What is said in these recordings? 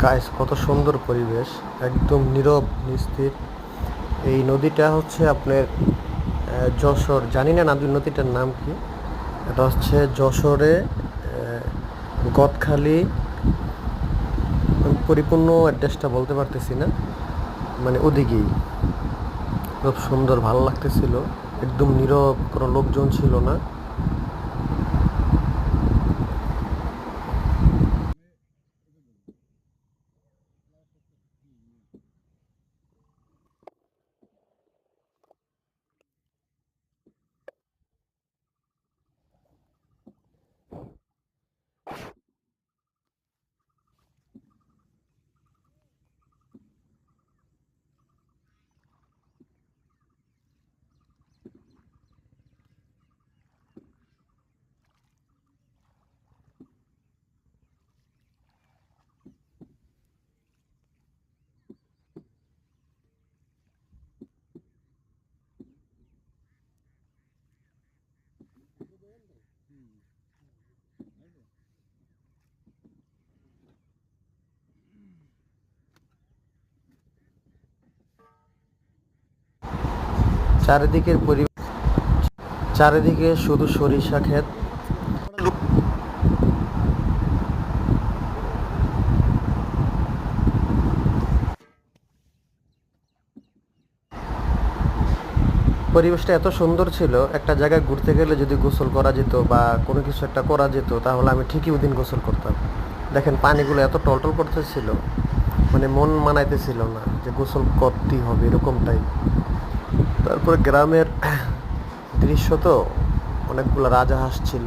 Guys, কত সুন্দর পরিবেশ, একদম নীরব নিস্তেজ। এই নদীটা হচ্ছে আপনার যশোর, জানি না নদীটার নাম কি। এটা হচ্ছে যশোরে গদখালি। আমি পরিপূর্ণ অ্যাড্রেসটা বলতে পারতেছি না, মানে ওদিকেই। খুব সুন্দর, ভালো লাগতেছিল, একদম নীরব, কোনো লোকজন ছিল না। চারিদিকের পরিবেশ, চারিদিকে শুধু সরিষা ক্ষেত। পরিবেশটা এত সুন্দর ছিল, একটা জায়গায় ঘুরতে গেলে যদি গোসল করা যেত বা কোনো কিছু একটা করা যেত, তাহলে আমি ঠিকই ওদিন গোসল করতাম। দেখেন, পানিগুলো এত টলটল করতেছিল, মানে মন মানাইতেছিল না যে গোসল করতেই হবে এরকমটাই। তারপরে গ্রামের দৃশ্য তো, অনেকগুলো রাজহাঁস ছিল।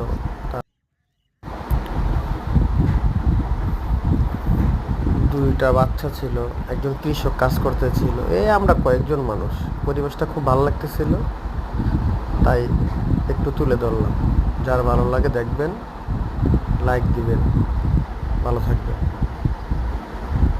দুইটা বাচ্চা ছিল, একজন কৃষক কাজ করতেছিল, এই আমরা কয়েকজন মানুষ। পরিবেশটা খুব ভালো লাগতেছিল, তাই একটু তুলে ধরলাম। যার ভালো লাগে দেখবেন, লাইক দিবেন, ভালো থাকবেন।